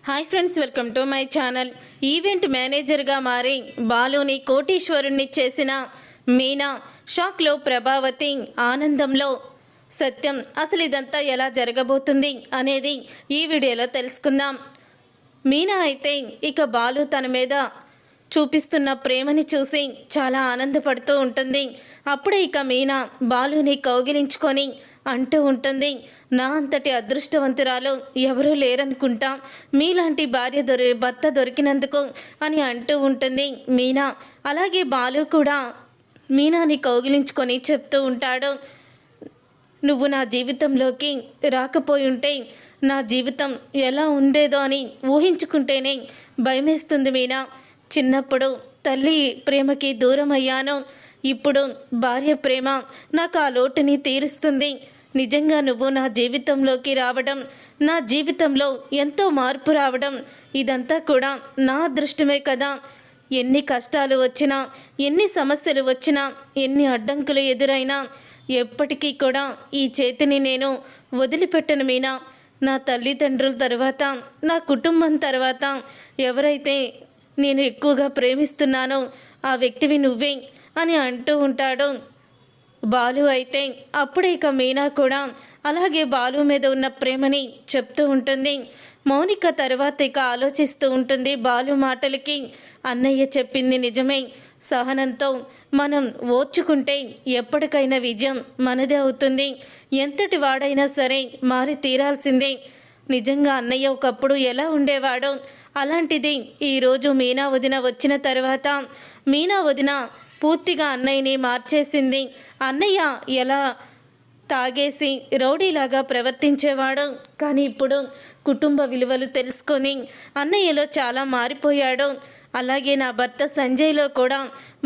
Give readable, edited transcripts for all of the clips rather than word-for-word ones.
Hi friends, welcome to my channel. Event మేనేజర్గా మారి బాలుని కోటీశ్వరుణ్ణి చేసిన మీనా, షాక్లో ప్రభావతి, ఆనందంలో సత్యం. అసలు ఇదంతా ఎలా జరగబోతుంది అనేది ఈ వీడియోలో తెలుసుకుందాం. మీనా అయితే ఇక బాలు తన మీద చూపిస్తున్న ప్రేమని చూసి చాలా ఆనందపడుతూ ఉంటుంది. అప్పుడే ఇక మీనా బాలుని కౌగిలించుకొని అంటూ ఉంటుంది, నా అంతటి అదృష్టవంతురాలు ఎవరూ లేరనుకుంటా, మీలాంటి భర్త దొరికినందుకు అని అంటూ ఉంటుంది మీనా. అలాగే బాలు కూడా మీనాని కౌగిలించుకొని చెప్తూ ఉంటాడు, నువ్వు నా జీవితంలోకి రాకపోయి ఉంటే నా జీవితం ఎలా ఉండేదో అని ఊహించుకుంటేనే భయమేస్తుంది మీనా. చిన్నప్పుడు తల్లి ప్రేమకి దూరం అయ్యాను, ఇప్పుడు భార్య ప్రేమ నాకు ఆ లోటుని తీరుస్తుంది. నిజంగా నువ్వు నా జీవితంలోకి రావడం, నా జీవితంలో ఎంతో మార్పు రావడం, ఇదంతా కూడా నా అదృష్టమే కదా. ఎన్ని కష్టాలు వచ్చినా, ఎన్ని సమస్యలు వచ్చినా, ఎన్ని అడ్డంకులు ఎదురైనా ఎప్పటికీ కూడా ఈ చేతిని నేను వదిలిపెట్టను మీనా. నా తల్లిదండ్రుల తర్వాత, నా కుటుంబం తర్వాత ఎవరైతే నేను ఎక్కువగా ప్రేమిస్తున్నానో ఆ వ్యక్తివి నువ్వే అని అంటూ ఉంటాడు బాలు. అయితే అప్పుడే ఇక మీనా కూడా అలాగే బాలు మీద ఉన్న ప్రేమని చెప్తూ ఉంటుంది. మౌనిక తర్వాత ఇక ఆలోచిస్తూ ఉంటుంది బాలు మాటలకి. అన్నయ్య చెప్పింది నిజమే, సహనంతో మనం ఓర్చుకుంటే ఎప్పటికైనా విజయం మనదే అవుతుంది. ఎంతటి వాడైనా సరే మారి తీరాల్సిందే. నిజంగా అన్నయ్య ఒకప్పుడు ఎలా ఉండేవాడో అలాంటిది ఈరోజు మీనా వదిన వచ్చిన తర్వాత మీనా వదిన పూర్తిగా అన్నయ్యని మార్చేసింది. అన్నయ్య ఎలా తాగేసి రౌడీలాగా ప్రవర్తించేవాడు, కానీ ఇప్పుడు కుటుంబ విలువలు తెలుసుకొని అన్నయ్యలో చాలా మారిపోయాడు. అలాగే నా భర్త సంజయ్లో కూడా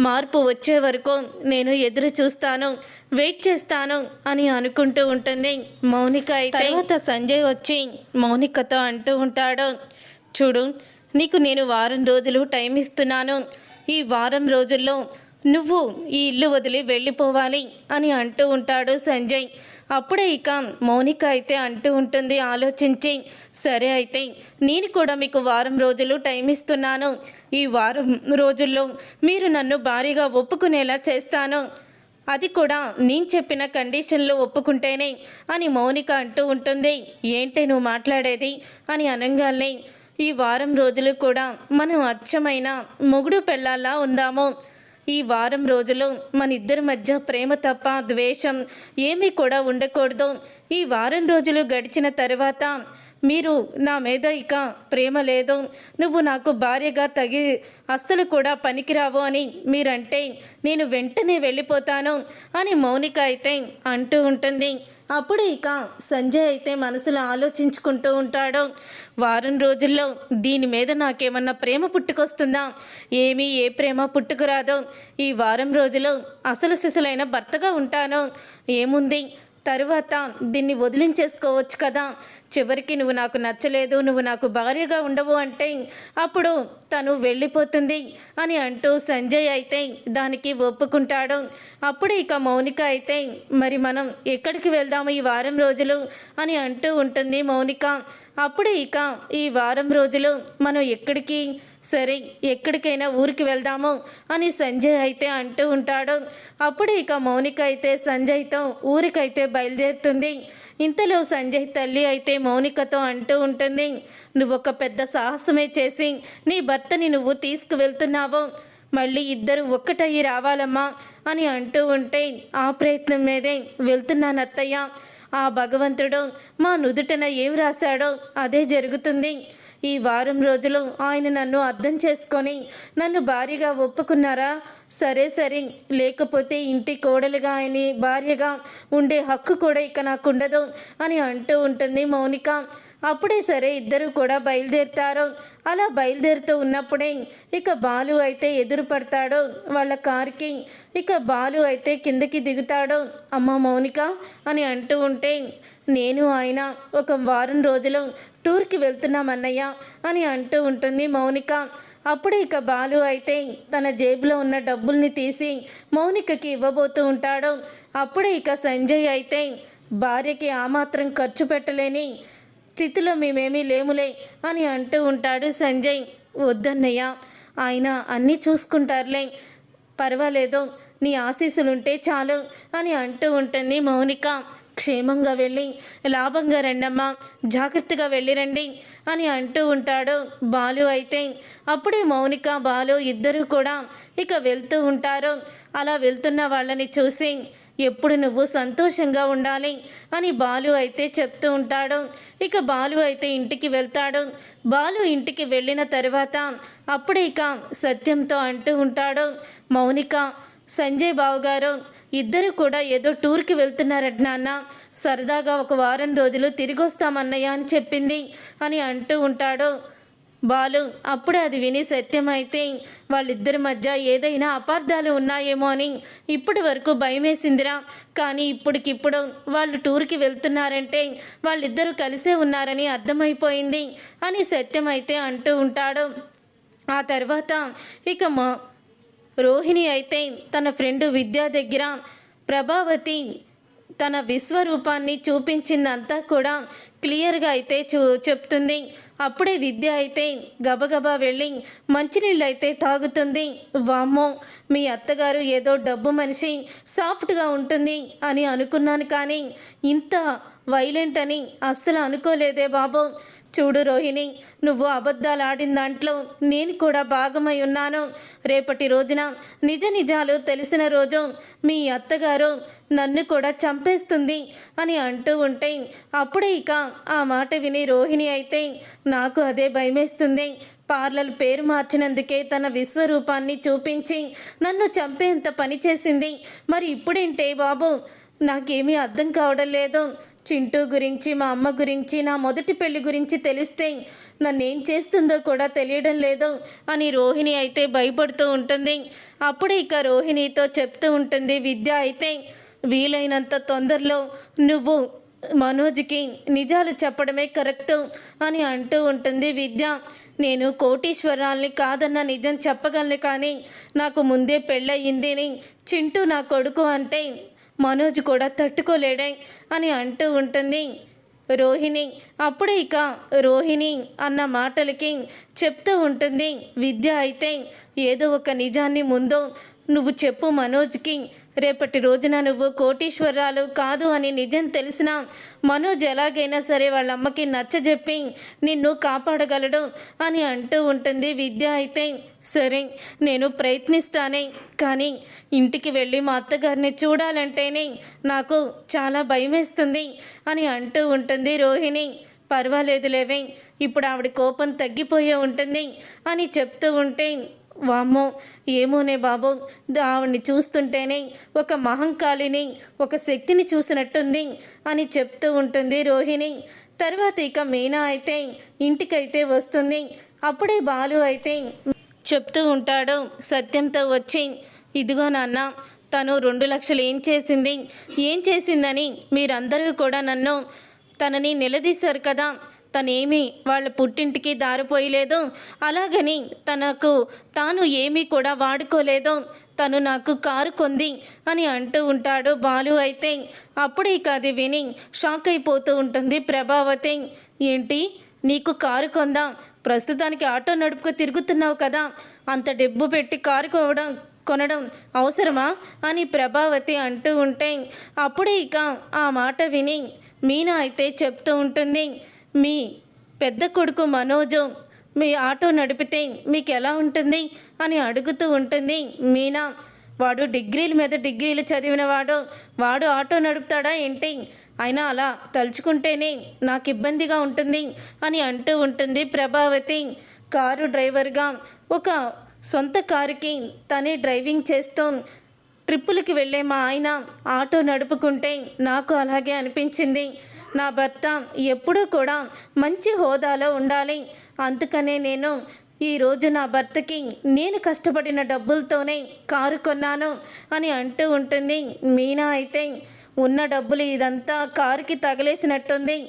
మార్పు వచ్చే వరకు నేను ఎదురు చూస్తాను, వెయిట్ చేస్తాను అని అనుకుంటూ ఉంటుంది మౌనిక. అయితే తర్వాత సంజయ్ వచ్చి మౌనికతో అంటూ ఉంటాడు, చూడు, నీకు నేను వారం రోజులు టైం ఇస్తున్నాను. ఈ వారం రోజుల్లో నువ్వు ఈ ఇల్లు వదిలి వెళ్ళిపోవాలి అని అంటూ ఉంటాడు సంజయ్. అప్పుడే ఇక మౌనిక అయితే అంటూ ఉంటుంది ఆలోచించి, సరే అయితే నేను కూడా మీకు వారం రోజులు టైం ఇస్తున్నాను. ఈ వారం రోజుల్లో మీరు నన్ను భారీగా ఒప్పుకునేలా చేస్తాను, అది కూడా నేను చెప్పిన కండిషన్లో ఒప్పుకుంటేనే అని మౌనిక అంటూ ఉంటుంది. ఏంటి నువ్వు మాట్లాడేది అని అనగానే, ఈ వారం రోజులు కూడా మనం అచ్చమైన మొగుడు పెళ్ళాలా ఉందాము. ఈ వారం రోజులు మన ఇద్దరి మధ్య ప్రేమ తప్ప ద్వేషం ఏమీ కూడా ఉండకూడదు. ఈ వారం రోజులు గడిచిన తర్వాత మీరు నా మీద ఇక ప్రేమ లేదు, నువ్వు నాకు భార్యగా అస్సలు కూడా పనికిరావు అని మీరంటే నేను వెంటనే వెళ్ళిపోతాను అని మౌనిక అయితే అంటూ ఉంటుంది. అప్పుడు ఇక సంజయ్ అయితే మనసులో ఆలోచించుకుంటూ ఉంటాడు, వారం రోజుల్లో దీని మీద నాకేమన్నా ప్రేమ పుట్టుకొస్తుందా? ఏ ప్రేమ పుట్టుకురాదో. ఈ వారం రోజులు అసలు సిసలైన భర్తగా ఉంటాను, ఏముంది, తరువాత దీన్ని వదిలించేసుకోవచ్చు కదా. చివరికి నువ్వు నాకు నచ్చలేదు, నువ్వు నాకు భార్యగా ఉండవు అంటే అప్పుడు తను వెళ్ళిపోతుంది అని అంటూ సంజయ్ అయితే దానికి ఒప్పుకుంటాడు. అప్పుడు ఇక మౌనిక అయితే, మరి మనం ఎక్కడికి వెళ్దాము ఈ వారం రోజులు అని అంటూ ఉంటుంది మౌనిక. అప్పుడు ఇక ఈ వారం రోజులు మనం ఎక్కడికి, సరే ఎక్కడికైనా ఊరికి వెళ్దాము అని సంజయ్ అయితే అంటూ ఉంటాడు. అప్పుడు ఇక మౌనిక అయితే సంజయ్తో ఊరికైతే బయలుదేరుతుంది. ఇంతలో సంజయ్ తల్లి అయితే మౌనికతో అంటూ ఉంటుంది, నువ్వొక పెద్ద సాహసమే చేసి నీ భర్తని నువ్వు తీసుకువెళ్తున్నావు, మళ్ళీ ఇద్దరు ఒక్కటయ్యి రావాలమ్మా అని అంటూ ఉంటే, ఆ ప్రయత్నం మీదే వెళ్తున్నాను అత్తయ్య. ఆ భగవంతుడు మా నుదుటన ఏం రాశాడో అదే జరుగుతుంది. ఈ వారం రోజులు ఆయన నన్ను అర్థం చేసుకొని నన్ను భార్యగా ఒప్పుకున్నారా, సరే, లేకపోతే ఇంటి కోడలుగా ఆయన భార్యగా ఉండే హక్కు కూడా ఇక నాకు ఉండదు అని అంటూ ఉంటుంది మౌనిక. అప్పుడే సరే ఇద్దరు కూడా బయలుదేరుతారు. అలా బయలుదేరుతూ ఉన్నప్పుడే ఇక బాలు అయితే ఎదురు పడతాడు వాళ్ళ కారుకి. ఇక బాలు అయితే కిందకి దిగుతాడు. అమ్మ మౌనిక అని అంటూ ఉంటే, నేను ఆయన ఒక వారం రోజులు టూర్కి వెళ్తున్నామన్నయ్య అని అంటూ ఉంటుంది మౌనిక. అప్పుడే ఇక బాలు అయితే తన జేబులో ఉన్న డబ్బుల్ని తీసి మౌనికకి ఇవ్వబోతూ ఉంటాడు. అప్పుడే ఇక సంజయ్ అయితే భార్యకి ఆ మాత్రం ఖర్చు పెట్టలేని స్థితిలో మేమేమీ లేములే అని అంటూ ఉంటాడు సంజయ్. వద్దన్నయ్య, ఆయన అన్నీ చూసుకుంటారులే, పర్వాలేదు, నీ ఆశీస్సులుంటే చాలు అని అంటూ ఉంటుంది మౌనిక. క్షేమంగా వెళ్ళి లాభంగా రండమ్మా, జాగ్రత్తగా వెళ్ళిరండి అని అంటూ ఉంటాడు బాలు. అయితే అప్పుడే మౌనిక బాలు ఇద్దరూ కూడా ఇక వెళ్తూ ఉంటారు. అలా వెళ్తున్న వాళ్ళని చూసి ఎప్పుడు నువ్వు సంతోషంగా ఉండాలి అని బాలు అయితే చెప్తూ ఉంటాడు. ఇక బాలు అయితే ఇంటికి వెళ్తాడు. బాలు ఇంటికి వెళ్ళిన తర్వాత అప్పుడే ఇక సత్యంతో అంటూ ఉంటాడు, మౌనిక, సంజయ్ బావు గారు ఇద్దరు కూడా ఏదో టూర్కి వెళ్తున్నారట నాన్న, సరదాగా ఒక వారం రోజులు తిరిగి వస్తామన్నయ్య అని చెప్పింది అని అంటూ ఉంటాడు బాలు. అప్పుడే అది విని సత్యం అయితే వాళ్ళిద్దరి మధ్య ఏదైనా అపార్థాలు ఉన్నాయేమో అని ఇప్పటి వరకు భయమేసిందిరా, కానీ ఇప్పటికిప్పుడు వాళ్ళు టూర్కి వెళ్తున్నారంటే వాళ్ళిద్దరూ కలిసే ఉన్నారని అర్థమైపోయింది అని సత్యం అయితే అంటూ ఉంటాడు. ఆ తర్వాత ఇక రోహిణి అయితే తన ఫ్రెండ్ విద్య దగ్గర ప్రభావతి తన విశ్వరూపాన్ని చూపించిందంతా కూడా క్లియర్గా అయితే చెప్తుంది. అప్పుడే విద్య అయితే గబగబా వెళ్ళి మంచినీళ్ళు అయితే తాగుతుంది. వామ్మో, మీ అత్తగారు ఏదో డబ్బు మనిషి, సాఫ్ట్గా ఉంటుంది అని అనుకున్నాను, కానీ ఇంత వైలెంట్ అని అస్సలు అనుకోలేదే బాబు. చూడు రోహిణి, నువ్వు అబద్ధాలు ఆడిన దాంట్లో నేను కూడా భాగమై ఉన్నాను. రేపటి రోజున నిజ నిజాలు తెలిసిన రోజు మీ అత్తగారు నన్ను కూడా చంపేస్తుంది అని అంటూ ఉంటే అప్పుడే ఇక ఆ మాట విని రోహిణి అయితే నాకు అదే భయమేస్తుంది. పార్లర్ పేరు మార్చినందుకే తన విశ్వరూపాన్ని చూపించి నన్ను చంపేంత పని చేసింది. మరి ఇప్పుడేంటే బాబు, నాకేమీ అర్థం కావడం లేదు. చింటూ గురించి, మా అమ్మ గురించి, నా మొదటి పెళ్లి గురించి తెలిస్తే నన్నేం చేస్తుందో కూడా తెలియడం లేదు అని రోహిణి అయితే భయపడుతూ ఉంటుంది. అప్పుడే ఇక రోహిణితో చెప్తూ ఉంటుంది విద్య అయితే, వీలైనంత తొందరలో నువ్వు మనోజ్కి నిజాలు చెప్పడమే కరెక్టు అని అంటూ ఉంటుంది విద్య. నేను కోటీశ్వరాల్ని కాదన్న నిజం చెప్పగలను, కానీ నాకు ముందే పెళ్ళయింది, చింటూ నా కొడుకు అంటే మనోజ్ కూడా తట్టుకోలేడే అని అంటూ ఉంటుంది రోహిణి. అప్పుడే ఇక రోహిణి అన్న మాటలకి చెప్తూ ఉంటుంది విద్య అయితే, ఏదో ఒక నిజాన్ని ముందు నువ్వు చెప్పు మనోజ్కి. రేపటి రోజున నువ్వు కోటీశ్వరాలు కాదు అని నిజం తెలిసినా మనోజ్ ఎలాగైనా సరే వాళ్ళ అమ్మకి నచ్చజెప్పి నిన్ను కాపాడగలడు అని అంటూ ఉంటుంది విద్య అయితే. సరే, నేను ప్రయత్నిస్తానే, కానీ ఇంటికి వెళ్ళి మా అత్తగారిని చూడాలంటేనే నాకు చాలా భయమేస్తుంది అని అంటూ ఉంటుంది రోహిణి. పర్వాలేదులేవే, ఇప్పుడు ఆవిడ కోపం తగ్గిపోయే ఉంటుంది అని చెప్తూ ఉంటే, వామ్మో, ఏమోనే బాబు, ఆవిడ్ని చూస్తుంటేనే ఒక మహంకాళిని, ఒక శక్తిని చూసినట్టుంది అని చెప్తూ ఉంటుంది రోహిణి. తర్వాత ఇక మీనా అయితే ఇంటికైతే వస్తుంది. అప్పుడే బాలు అయితే చెప్తూ ఉంటాడు సత్యంతో వచ్చి, ఇదిగో నాన్న, తను 2 లక్షలు ఏం చేసిందని మీరందరూ కూడా తనని నిలదీశారు కదా, తనేమీ వాళ్ళ పుట్టింటికి దారిపోయలేదు, అలాగని తాను ఏమీ కూడా వాడుకోలేదు, తను నాకు కారు కొంది అని అంటూ ఉంటాడు బాలు అయితే. అప్పుడే ఇక అది విని షాక్ అయిపోతూ ఉంటుంది ప్రభావతి. ఏంటి, నీకు కారు కొందా? ప్రస్తుతానికి ఆటో నడుపుకు తిరుగుతున్నావు కదా, అంత డబ్బు పెట్టి కారు కొనడం అవసరమా అని ప్రభావతి అంటూ ఉంటే అప్పుడే ఇక ఆ మాట విని మీనా అయితే చెప్తూ ఉంటుంది, మీ పెద్ద కొడుకు మనోజు మీ ఆటో నడిపితే మీకు ఎలా ఉంటుంది అని అడుగుతూ ఉంటుంది మీనా. వాడు డిగ్రీల మీద డిగ్రీలు చదివినవాడు, వాడు ఆటో నడుపుతాడా ఏంటి? అయినా అలా తలుచుకుంటేనే నాకు ఇబ్బందిగా ఉంటుంది అని అంటూ ఉంటుంది ప్రభావతి. కారు డ్రైవర్గా ఒక సొంత కారుకి తనే డ్రైవింగ్ చేస్తూ ట్రిప్పులకి వెళ్ళే మా ఆయన ఆటో నడుపుకుంటే నాకు అలాగే అనిపించింది. నా భర్త ఎప్పుడూ కూడా మంచి హోదాలో ఉండాలి, అందుకనే నేను ఈరోజు నా భర్తకి నేను కష్టపడిన డబ్బులతోనే కారు కొన్నాను అని అంటూ ఉంటుంది మీనా అయితే. ఉన్న డబ్బులు ఇదంతా కారుకి తగలేసినట్టుంది,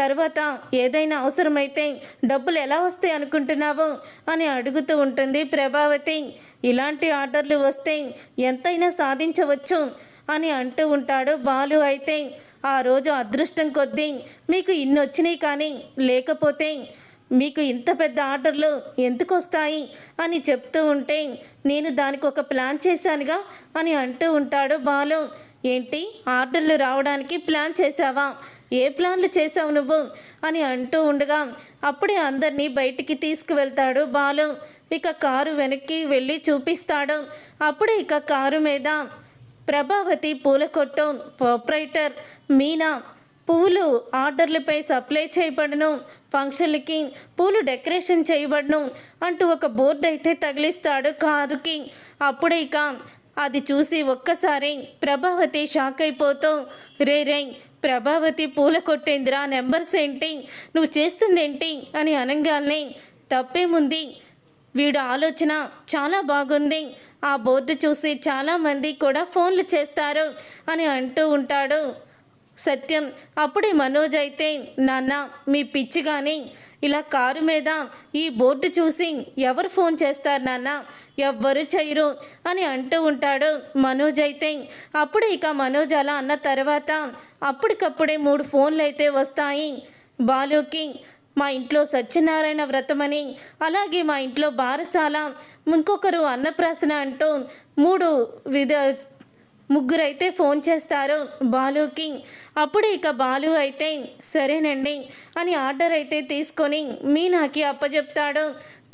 తర్వాత ఏదైనా అవసరమైతే డబ్బులు ఎలా వస్తాయి అనుకుంటున్నావు అని అడుగుతూ ఉంటుంది ప్రభావతి. ఇలాంటి ఆర్డర్లు వస్తే ఎంతైనా సాధించవచ్చు అని అంటూ ఉంటాడు బాలు అయితే. ఆ రోజు అదృష్టం కొద్దీ మీకు ఇన్ని వచ్చినాయి, కానీ లేకపోతే మీకు ఇంత పెద్ద ఆర్డర్లు ఎందుకు వస్తాయి అని చెప్తూ ఉంటే, నేను దానికి ఒక ప్లాన్ చేశానుగా అని అంటూ ఉంటాడు బాలు. ఏంటి, ఆర్డర్లు రావడానికి ప్లాన్ చేశావా? ఏ ప్లాన్లు చేసావు నువ్వు అని అంటూ ఉండగా అప్పుడే అందరినీ బయటికి తీసుకువెళ్తాడు బాలు. ఇక కారు వెనక్కి వెళ్ళి చూపిస్తాడు. అప్పుడే ఇక కారు మీద ప్రభావతి పూల కొట్టు ప్రొపరైటర్ మీనా పూలు ఆర్డర్లపై సప్లై చేయబడను, ఫంక్షన్లకి పూలు డెకరేషన్ చేయబడను అంటూ ఒక బోర్డు అయితే తగిలిస్తాడు కారుకి. అప్పుడే ఇక అది చూసి ఒక్కసారి ప్రభావతి షాక్ అయిపోతూ, రే ప్రభావతి పూల కొట్టేందిరా, నెంబర్స్ ఏంటి, నువ్వు చేస్తుందేంటి అని అనగానే, తప్పేముంది, వీడు ఆలోచన చాలా బాగుంది, ఆ బోర్డు చూసి చాలామంది కూడా ఫోన్లు చేస్తారు అని అంటూ ఉంటాడు సత్యం. అప్పుడే మనోజ్ అయితే, నాన్న మీ పిచ్చి కానీ ఇలా కారు మీద ఈ బోర్డు చూసి ఎవరు ఫోన్ చేస్తారు నాన్న, ఎవ్వరు చేయరు అని అంటూ ఉంటాడు మనోజ్ అయితే. అప్పుడు ఇక మనోజ్ అలా అన్న తర్వాత అప్పటికప్పుడే 3 ఫోన్లు అయితే వస్తాయి బాలుకి. మా ఇంట్లో సత్యనారాయణ వ్రతమని, అలాగే మా ఇంట్లో బారసాల, ఇంకొకరు అన్నప్రాసన అంటూ 3 ముగ్గురైతే ఫోన్ చేస్తారు బాలుకి. అప్పుడు ఇక బాలు అయితే సరేనండి అని ఆర్డర్ అయితే తీసుకొని మీనాకి అప్పచెప్తాడు.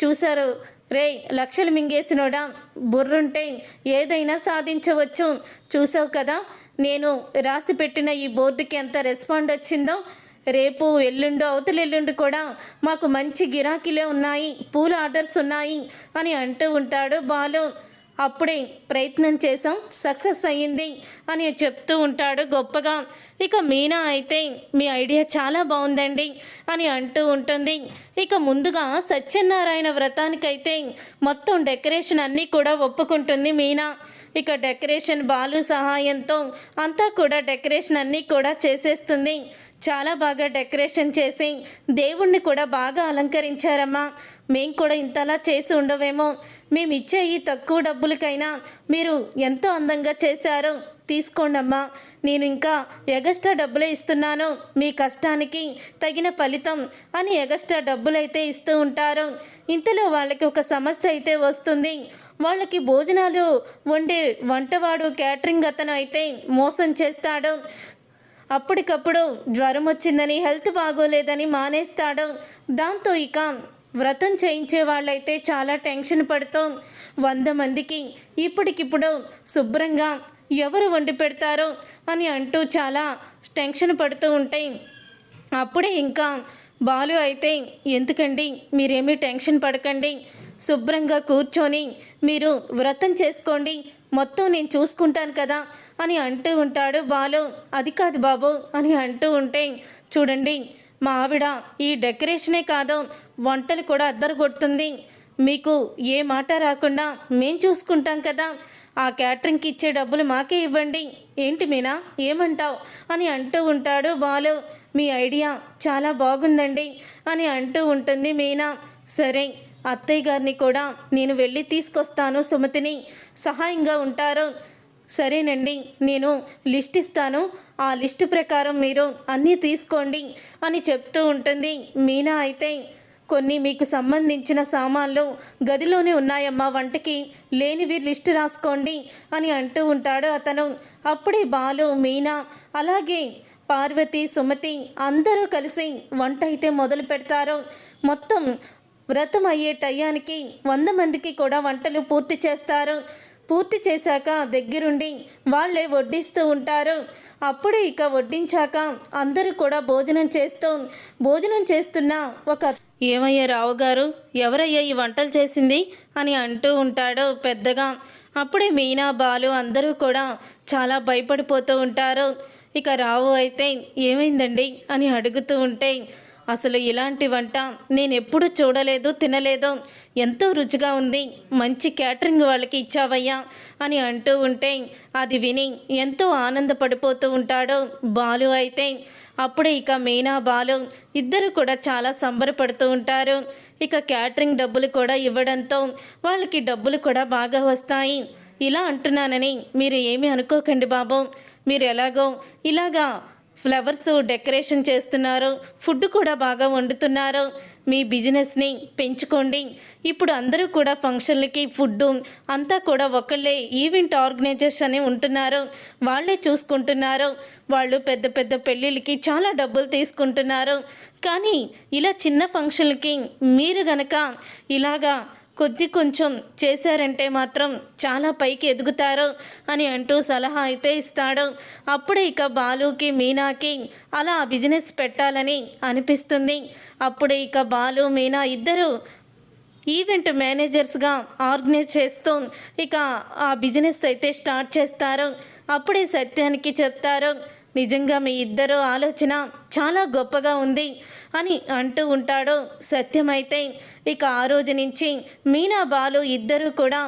చూశారు, రే లక్షలు మింగేసినోడా, బుర్రుంటే ఏదైనా సాధించవచ్చు. చూసావు కదా, నేను రాసి పెట్టిన ఈ బోర్డుకి ఎంత రెస్పాండ్ వచ్చిందో. రేపు ఎల్లుండు అవతలెల్లుండు కూడా మాకు మంచి గిరాకీలే ఉన్నాయి, పూల ఆర్డర్స్ ఉన్నాయి అని అంటూ ఉంటాడు బాలు. అప్పుడే ప్రయత్నం చేసాం, సక్సెస్ అయ్యింది అని చెప్తూ ఉంటాడు గొప్పగా. ఇక మీనా అయితే, మీ ఐడియా చాలా బాగుందండి అని అంటూ ఉంటుంది. ఇక ముందుగా సత్యనారాయణ వ్రతానికైతే మొత్తం డెకరేషన్ అన్నీ కూడా ఒప్పుకుంటుంది మీనా. ఇక డెకరేషన్ బాలు సహాయంతో అంతా కూడా డెకరేషన్ అన్నీ కూడా చేసేస్తుంది. చాలా బాగా డెకరేషన్ చేసి దేవుణ్ణి కూడా బాగా అలంకరించారమ్మా. మేం కూడా ఇంతలా చేసి ఉండవేమో, మేము ఇచ్చే ఈ తక్కువ డబ్బులకైనా మీరు ఎంతో అందంగా చేశారు, తీసుకోండమ్మా, నేను ఇంకా ఎగస్ట్రా డబ్బులే ఇస్తున్నాను, మీ కష్టానికి తగిన ఫలితం అని ఎగస్ట్రా డబ్బులైతే ఇస్తూ ఉంటారు. ఇంతలో వాళ్ళకి ఒక సమస్య అయితే వస్తుంది. వాళ్ళకి భోజనాలు వండే వంటవాడు క్యాటరింగ్ అతను అయితే మోసం చేస్తాడు. అప్పటికప్పుడు జ్వరం వచ్చిందని, హెల్త్ బాగోలేదని మానేస్తాడు. దాంతో ఇక వ్రతం చేయించే వాళ్ళైతే చాలా టెన్షన్ పడుతూ 100 మందికి ఇప్పటికిప్పుడు శుభ్రంగా ఎవరు వండి పెడతారో అని అంటూ చాలా టెన్షన్ పడుతూ ఉంటాయి. అప్పుడే ఇంకా బాలు అయితే, ఎందుకండి మీరేమీ టెన్షన్ పడకండి, శుభ్రంగా కూర్చొని మీరు వ్రతం చేసుకోండి, మొత్తం నేను చూసుకుంటాను కదా అని అంటూ ఉంటాడు బాలు. అది కాదు బాబు అని అంటూ ఉంటే, చూడండి మా ఆవిడ ఈ డెకరేషనే కాదు వంటలు కూడా అద్దరు కొడుతుంది, మీకు ఏ మాట రాకుండా మేం చూసుకుంటాం కదా, ఆ క్యాటరింగ్కి ఇచ్చే డబ్బులు మాకే ఇవ్వండి, ఏంటి మీనా ఏమంటావు అని అంటూ ఉంటాడు బాలు. మీ ఐడియా చాలా బాగుందండి అని అంటూ ఉంటుంది మీనా. సరే అత్తయ్య గారిని కూడా నేను వెళ్ళి తీసుకొస్తాను, సుమతిని సహాయంగా ఉంటారు. సరేనండి, నేను లిస్ట్ ఇస్తాను, ఆ లిస్టు ప్రకారం మీరు అన్నీ తీసుకోండి అని చెప్తూ ఉంటుంది మీనా. అయితే కొన్ని మీకు సంబంధించిన సామాన్లు గదిలోనే ఉన్నాయమ్మా, వంటకి లేనివి లిస్టు రాసుకోండి అని అంటూ ఉంటాడు అతను. అప్పుడే బాలు, మీనా, అలాగే పార్వతి, సుమతి అందరూ కలిసి వంట అయితే మొదలు పెడతారు. మొత్తం వ్రతం అయ్యే టయానికి 100 మందికి కూడా వంటలు పూర్తి చేస్తారు. పూర్తి చేశాక దగ్గరుండి వాళ్ళే వడ్డిస్తూ ఉంటారు. అప్పుడే ఇక వడ్డించాక అందరూ కూడా భోజనం చేస్తున్న ఒక, ఏమయ్యా రావు గారు, ఎవరయ్యా ఈ వంటలు చేసింది అని అంటూ ఉంటాడు పెద్దగా. అప్పుడే మీనా, బాలు అందరూ కూడా చాలా భయపడిపోతూ ఉంటారు. ఇక రావు అయితే, ఏమైందండి అని అడుగుతూ ఉంటే, అసలు ఇలాంటి వంట నేను ఎప్పుడూ చూడలేదు, తినలేదు, ఎంతో రుచిగా ఉంది, మంచి క్యాటరింగ్ వాళ్ళకి ఇచ్చావయ్యా అని అంటూ ఉంటే అది విని ఎంతో ఆనందపడిపోతూ ఉంటాడు బాలు అయితే. అప్పుడే ఇక మీనా, బాలు ఇద్దరు కూడా చాలా సంబరపడుతూ ఉంటారు. ఇక క్యాటరింగ్ డబ్బులు కూడా ఇవ్వడంతో వాళ్ళకి డబ్బులు కూడా బాగా వస్తాయి. ఇలా అంటున్నానని మీరు ఏమీ అనుకోకండి బాబు, మీరు ఎలాగో ఇలాగా ఫ్లవర్స్ డెకరేషన్ చేస్తున్నారు, ఫుడ్ కూడా బాగా వండుతున్నారు. మీ బిజినెస్ని పెంచుకోండి. ఇప్పుడు అందరూ కూడా ఫంక్షన్లకి ఫుడ్డు అంతా కూడా ఒకళ్ళే ఈవెంట్ ఆర్గనైజర్స్ అని ఉంటున్నారు, వాళ్ళే చూసుకుంటున్నారు. వాళ్ళు పెద్ద పెద్ద పెళ్ళిళ్ళకి చాలా డబ్బులు తీసుకుంటున్నారు. కానీ ఇలా చిన్న ఫంక్షన్లకి మీరు గనక ఇలాగా కొంచెం చేశారంటే మాత్రం చాలా పైకి ఎదుగుతారు అని అంటూ సలహా అయితే ఇస్తాడు. అప్పుడే ఇక బాలుకి మీనాకి అలా బిజినెస్ పెట్టాలని అనిపిస్తుంది. అప్పుడే ఇక బాలు మీనా ఇద్దరు ఈవెంట్ మేనేజర్స్గా ఆర్గనైజ్ చేస్తూ ఇక ఆ బిజినెస్ అయితే స్టార్ట్ చేస్తారు. అప్పుడే సత్యానికి చెప్తారు, నిజంగా మీ ఇద్దరు ఆలోచన చాలా గొప్పగా ఉంది అని అంటూ ఉంటాడు. సత్యమైతే ఇక ఆ రోజు నుంచి మీనా బాలు ఇద్దరూ కూడా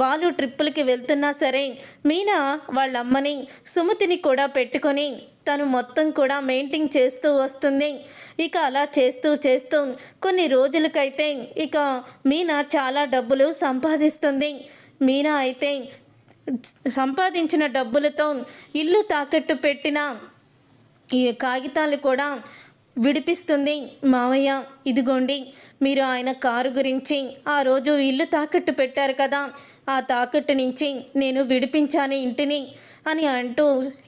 బాలు ట్రిప్పులకి వెళ్తున్నా సరే మీనా వాళ్ళ అమ్మని సుమతిని కూడా పెట్టుకొని తను మొత్తం కూడా మెయింటైన్ చేస్తూ వస్తుంది. ఇక అలా చేస్తూ చేస్తూ కొన్ని రోజులకైతే ఇక మీనా చాలా డబ్బులు సంపాదిస్తుంది. మీనా అయితే సంపాదించిన డబ్బులతో ఇల్లు తాకట్టు పెట్టిన ఈ కాగితాలు కూడా విడిపిస్తుంది. మావయ్య ఇదిగోండి, మీరు ఆయన కారు గురించి ఆ రోజు ఇల్లు తాకట్టు పెట్టారు కదా, ఆ తాకట్టు నుంచి నేను విడిపించాను ఇంటిని అని అంటూ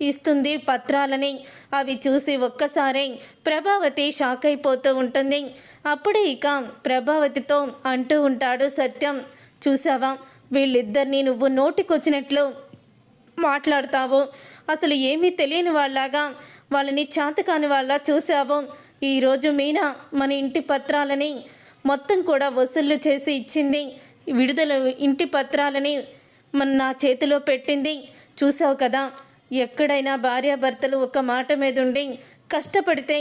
ఇస్తుంది పత్రాలని. అవి చూసి ఒక్కసారి ప్రభావతి షాక్ అయిపోతూ ఉంటుంది. అప్పుడే ఇక ప్రభావతితో అంటూ ఉంటాడు సత్యం, చూసావా వీళ్ళిద్దరినీ నువ్వు నోటికొచ్చినట్లు మాట్లాడతావు, అసలు ఏమీ తెలియని వాళ్ళలాగా వాళ్ళని చేతకాని వాళ్ళ చూసావు. ఈరోజు మీనా మన ఇంటి పత్రాలని మొత్తం కూడా వసూళ్ళు చేసి ఇచ్చింది, విడుదల ఇంటి పత్రాలని నా చేతిలో పెట్టింది. చూసావు కదా, ఎక్కడైనా భార్యాభర్తలు ఒక మాట మీద ఉండి కష్టపడితే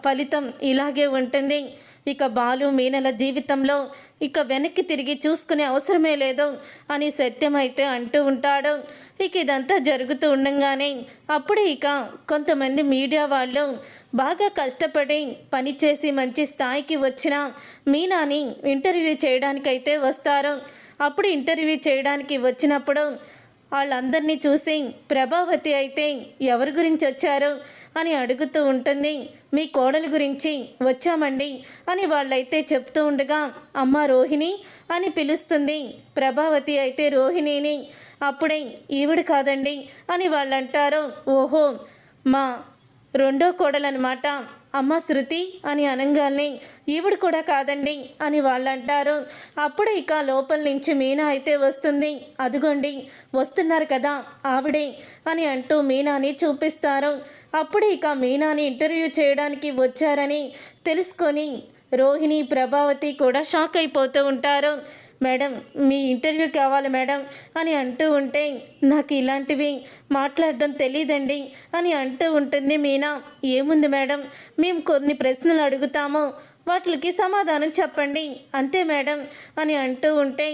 ఫలితం ఇలాగే ఉంటుంది. ఇక బాలు మీనల జీవితంలో ఇక వెనక్కి తిరిగి చూసుకునే అవసరమే లేదు అని సత్యం అయితే అంటూ ఉంటాడు. ఇక ఇదంతా జరుగుతూ ఉండగానే అప్పుడే ఇక కొంతమంది మీడియా వాళ్ళు బాగా కష్టపడి పనిచేసి మంచి స్థాయికి వచ్చిన మీనాని ఇంటర్వ్యూ చేయడానికైతే వస్తారు. అప్పుడు ఇంటర్వ్యూ చేయడానికి వచ్చినప్పుడు వాళ్ళందరినీ చూసి ప్రభావతి అయితే ఎవరి గురించి వచ్చారు అని అడుగుతూ ఉంటుంది. మీ కోడలి గురించి వచ్చామండి అని వాళ్ళైతే చెప్తూ ఉండగా అమ్మ రోహిణి అని పిలుస్తుంది. ప్రభావతి అయితే రోహిణిని. అప్పుడే ఈవిడ కాదండి అని వాళ్ళు అంటారు. ఓహో, మా రెండో కోడలన్నమాట అమ్మ శృతి అని అనగానే ఈవిడ కూడా కాదండి అని వాళ్ళు అంటారు. అప్పుడే ఇక లోపల నుంచి మీనా అయితే వస్తుంది. అదిగోండి వస్తున్నారు కదా ఆవిడే అని అంటూ మీనాని చూపిస్తారు. అప్పుడే ఇక మీనాని ఇంటర్వ్యూ చేయడానికి వచ్చారని తెలుసుకొని రోహిణి ప్రభావతి కూడా షాక్ అయిపోతూ ఉంటారు. మేడం మీ ఇంటర్వ్యూ కావాలి మేడం అని అంటూ ఉంటే నాకు ఇలాంటివి మాట్లాడడం తెలియదండి అని అంటూ ఉంటుంది మీనా. ఏముంది మేడం, మేము కొన్ని ప్రశ్నలు అడుగుతాము, వాటికి సమాధానం చెప్పండి అంతే మేడం అని అంటూ ఉంటే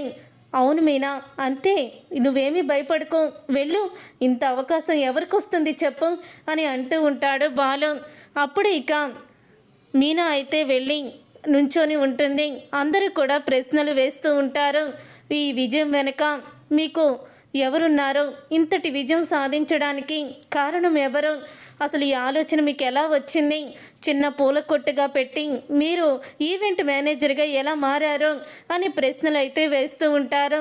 అవును మీనా అంతే, నువ్వేమీ భయపడుకో, వెళ్ళు, ఇంత అవకాశం ఎవరికి వస్తుంది చెప్పు అని అంటూ ఉంటాడు బాలు. అప్పుడు ఇక మీనా అయితే వెళ్ళి నుంచొని ఉంటుంది. అందరూ కూడా ప్రశ్నలు వేస్తూ ఉంటారు. ఈ విజయం వెనుక మీకు ఎవరున్నారు, ఇంతటి విజయం సాధించడానికి కారణం ఎవరు, అసలు ఈ ఆలోచన మీకు ఎలా వచ్చింది, చిన్న పూల కొట్టుగా పెట్టి మీరు ఈవెంట్ మేనేజర్గా ఎలా మారారు అని ప్రశ్నలు అయితే వేస్తూ ఉంటారు.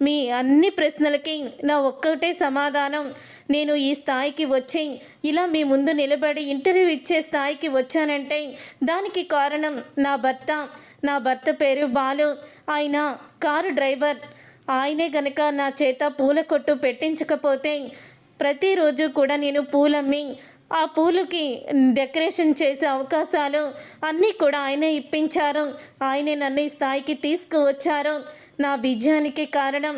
మీ అన్ని ప్రశ్నలకి నా ఒక్కటే సమాధానం, నేను ఈ స్థాయికి వచ్చి ఇలా మీ ముందు నిలబడి ఇంటర్వ్యూ ఇచ్చే స్థాయికి వచ్చానంటే దానికి కారణం నా భర్త పేరు బాలు, ఆయన కారు డ్రైవర్. ఆయనే గనక నా చేత పూల కొట్టు పెట్టించకపోతే ప్రతిరోజు కూడా నేను పూలమ్మి ఆ పూలకి డెకరేషన్ చేసే అవకాశాలు అన్నీ కూడా ఆయనే ఇప్పించారు. ఆయనే నన్ను ఈ స్థాయికి తీసుకువచ్చారు. నా విజయానికి కారణం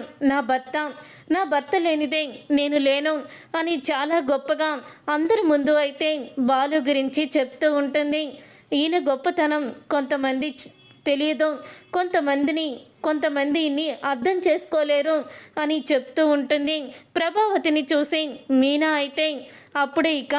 నా భర్త లేనిదే నేను లేను అని చాలా గొప్పగా అందరి ముందు అయితే బాలు గురించి చెప్తూ ఉంటుంది. ఈయన గొప్పతనం కొంతమంది తెలియదు, కొంతమందిని అర్థం చేసుకోలేరు అని చెప్తూ ఉంటుంది. ప్రభావతిని చూసి మీనా అయితే అప్పుడే ఇక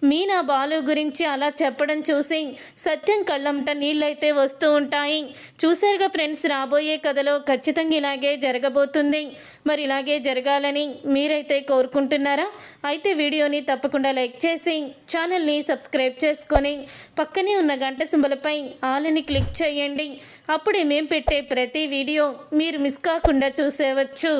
మీనా బాలు గురించి అలా చెప్పడం చూసి సత్యం కళ్ళంట నీళ్ళైతే వస్తూ ఉంటాయి. చూసారుగా ఫ్రెండ్స్, రాబోయే కథలో ఖచ్చితంగా ఇలాగే జరగబోతుంది. మరి ఇలాగే జరగాలని మీరైతే కోరుకుంటున్నారా? అయితే వీడియోని తప్పకుండా లైక్ చేసి ఛానల్ని సబ్స్క్రైబ్ చేసుకొని పక్కనే ఉన్న గంట సింబలపై ఆలని క్లిక్ చేయండి. అప్పుడే మేము పెట్టే ప్రతి వీడియో మీరు మిస్ కాకుండా చూసేవచ్చు.